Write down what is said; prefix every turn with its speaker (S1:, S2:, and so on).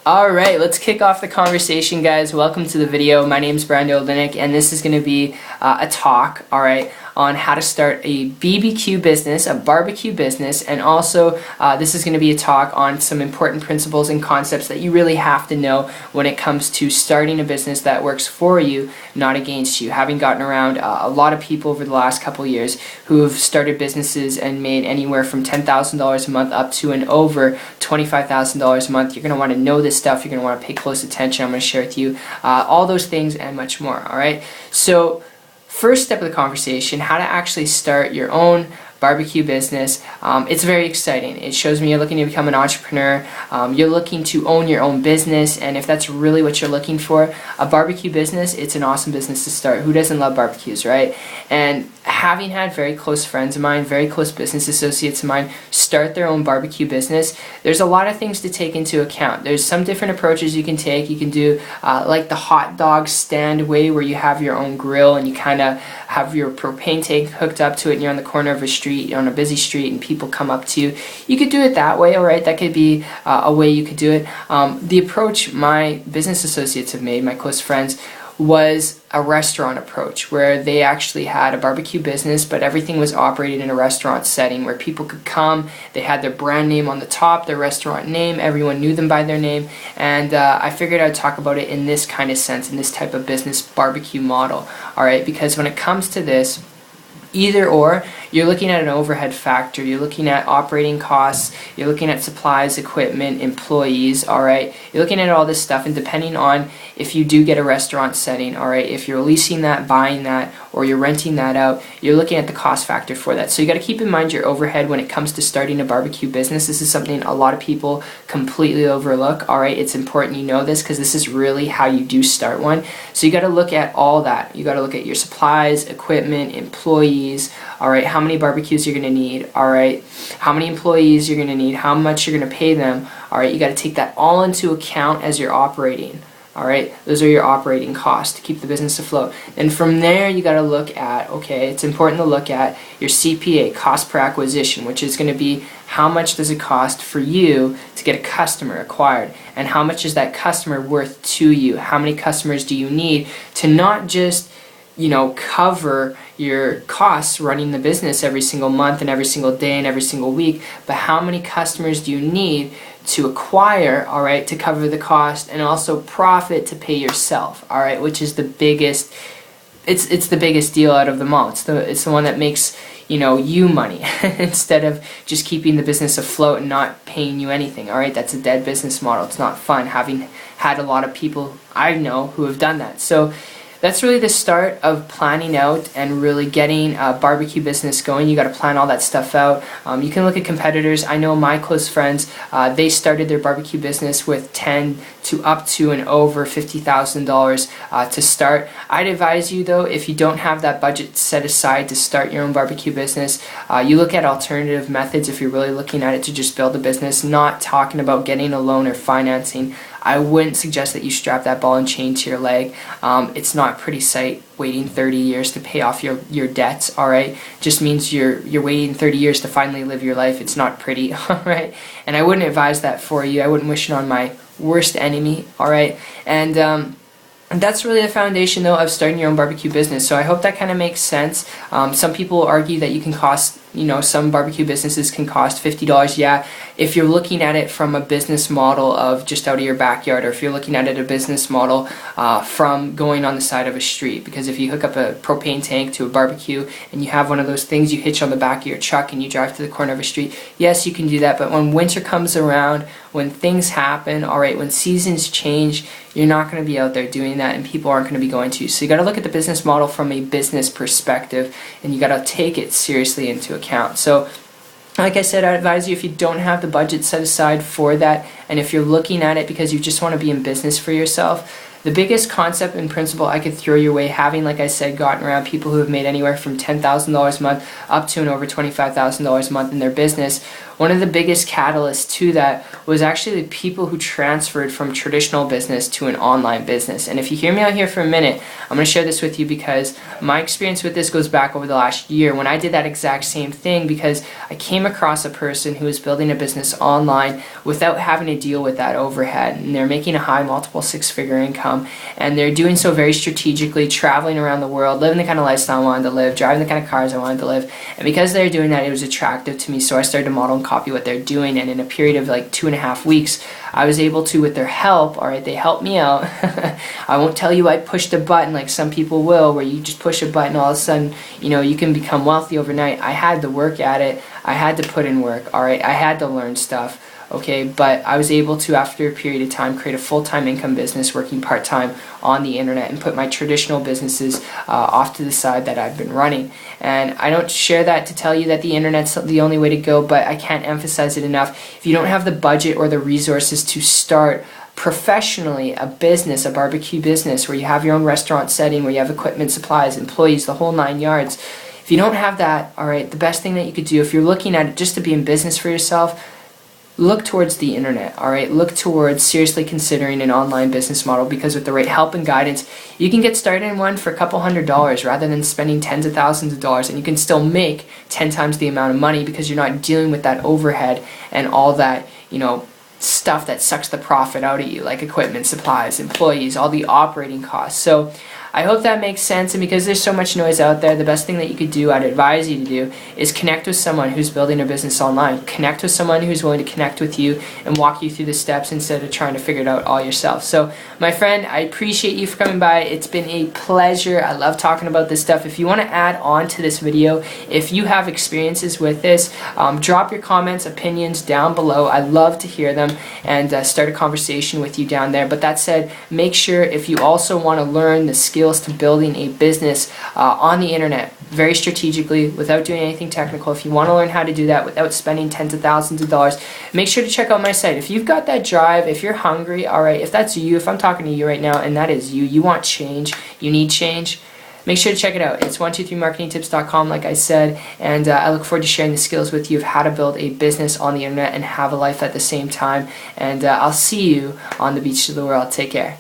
S1: Alright, let's kick off the conversation, guys. Welcome to the video. My name is Brian Doldinik, and this is going to be a talk, alright, on how to start a BBQ business, a barbecue business, and also this is going to be a talk on some important principles and concepts that you really have to know when it comes to starting a business that works for you, not against you. Having gotten around a lot of people over the last couple years who have started businesses and made anywhere from $10,000 a month up to and over $25,000 a month, you're going to want to know this stuff. You're going to want to pay close attention. I'm going to share with you all those things and much more. Alright, so first step of the conversation, how to actually start your own barbecue business. It's very exciting. It shows me you're looking to become an entrepreneur. You're looking to own your own business, and if that's really what you're looking for, a barbecue business, it's an awesome business to start. Who doesn't love barbecues, right? And having had very close friends of mine, very close business associates of mine start their own barbecue business, there's a lot of things to take into account. There's some different approaches you can take. You can do like the hot dog stand way, where you have your own grill and you kind of have your propane tank hooked up to it and you're on the corner of a street, you're on a busy street, and people come up to you. You could do it that way, alright? That could be a way you could do it. The approach my business associates have made, my close friends, was a restaurant approach, where they actually had a barbecue business, but everything was operated in a restaurant setting where people could come, they had their brand name on the top, their restaurant name, everyone knew them by their name, and I figured I'd talk about it in this kind of sense, in this type of business barbecue model, alright? Because when it comes to this, either or, you're looking at an overhead factor, you're looking at operating costs, you're looking at supplies, equipment, employees, alright? You're looking at all this stuff, and depending on if you do get a restaurant setting, alright, if you're leasing that, buying that, or you're renting that out, you're looking at the cost factor for that. So you got to keep in mind your overhead when it comes to starting a barbecue business. This is something a lot of people completely overlook, alright? It's important you know this, because this is really how you do start one. So you got to look at all that. You got to look at your supplies, equipment, employees, alright, how many barbecues you're going to need, alright, how many employees you're going to need, how much you're going to pay them, alright, you got to take that all into account as you're operating, alright, those are your operating costs to keep the business afloat. And from there you got to look at, okay, it's important to look at your CPA, cost per acquisition, which is going to be how much does it cost for you to get a customer acquired, and how much is that customer worth to you, how many customers do you need to not just cover your costs running the business every single month and every single day and every single week, but how many customers do you need to acquire, alright, to cover the cost and also profit to pay yourself, alright, which is the biggest, it's the biggest deal out of them all. It's the one that makes you money instead of just keeping the business afloat and not paying you anything, alright? That's a dead business model. It's not fun, having had a lot of people I know who have done that. So that's really the start of planning out and really getting a barbecue business going. You got to plan all that stuff out. You can look at competitors. I know my close friends, they started their barbecue business with $10,000 to up to and over $50,000 to start. I'd advise you though, if you don't have that budget set aside to start your own barbecue business, you look at alternative methods if you're really looking at it to just build a business, not talking about getting a loan or financing. I wouldn't suggest that you strap that ball and chain to your leg. It's not a pretty sight waiting 30 years to pay off your debts, alright? Just means you're waiting 30 years to finally live your life. It's not pretty, alright? And I wouldn't advise that for you. I wouldn't wish it on my worst enemy, alright? And that's really the foundation though of starting your own barbecue business. So I hope that kind of makes sense. Some people argue that you can cost, some barbecue businesses can cost $50. Yeah, if you're looking at it from a business model of just out of your backyard, or if you're looking at it a business model from going on the side of a street. Because if you hook up a propane tank to a barbecue and you have one of those things you hitch on the back of your truck and you drive to the corner of a street, yes, you can do that. But when winter comes around, when things happen, alright, when seasons change, you're not going to be out there doing that, and people aren't going to be going to. So you got to look at the business model from a business perspective, and you got to take it seriously into account. So like I said, I advise you, if you don't have the budget set aside for that, and if you're looking at it because you just want to be in business for yourself, the biggest concept and principle I could throw your way, having, like I said, gotten around people who have made anywhere from $10,000 a month up to and over $25,000 a month in their business, one of the biggest catalysts to that was actually the people who transferred from traditional business to an online business. And if you hear me out here for a minute, I'm going to share this with you because my experience with this goes back over the last year when I did that exact same thing, because I came across a person who was building a business online without having to deal with that overhead, and they're making a high multiple six-figure income, and they're doing so very strategically, traveling around the world, living the kind of lifestyle I wanted to live, driving the kind of cars I wanted to live. And because they're doing that, it was attractive to me, so I started to model and copy what they're doing. And in a period of like 2.5 weeks, I was able to, with their help, all right, they helped me out. I won't tell you I pushed a button like some people will, where you just push a button, all of a sudden, you know, you can become wealthy overnight. I had to work at it. I had to put in work, all right. I had to learn stuff. Okay, but I was able to, after a period of time, create a full-time income business working part-time on the internet and put my traditional businesses off to the side that I've been running. And I don't share that to tell you that the internet's the only way to go, but I can't emphasize it enough. If you don't have the budget or the resources to start professionally a business, a barbecue business, where you have your own restaurant setting, where you have equipment, supplies, employees, the whole 9 yards, if you don't have that, all right, the best thing that you could do, if you're looking at it just to be in business for yourself, look towards the internet, all right? Look towards seriously considering an online business model, because with the right help and guidance, you can get started in one for a couple $100s rather than spending tens of thousands of dollars, and you can still make 10 times the amount of money because you're not dealing with that overhead and all that, you know, stuff that sucks the profit out of you, like equipment, supplies, employees, all the operating costs. So I hope that makes sense, and because there's so much noise out there, the best thing that you could do, I'd advise you to do, is connect with someone who's building a business online. Connect with someone who's willing to connect with you and walk you through the steps instead of trying to figure it out all yourself. So, my friend, I appreciate you for coming by. It's been a pleasure. I love talking about this stuff. If you want to add on to this video, if you have experiences with this, drop your comments, opinions down below. I love to hear them and start a conversation with you down there. But that said, make sure, if you also want to learn the skills to building a business on the internet very strategically without doing anything technical, if you want to learn how to do that without spending tens of thousands of dollars, make sure to check out my site. If you've got that drive, if you're hungry, all right, if that's you, if I'm talking to you right now and that is you, you want change, you need change, make sure to check it out. It's 123marketingtips.com, like I said, and I look forward to sharing the skills with you of how to build a business on the internet and have a life at the same time. And I'll see you on the beach of the world. Take care.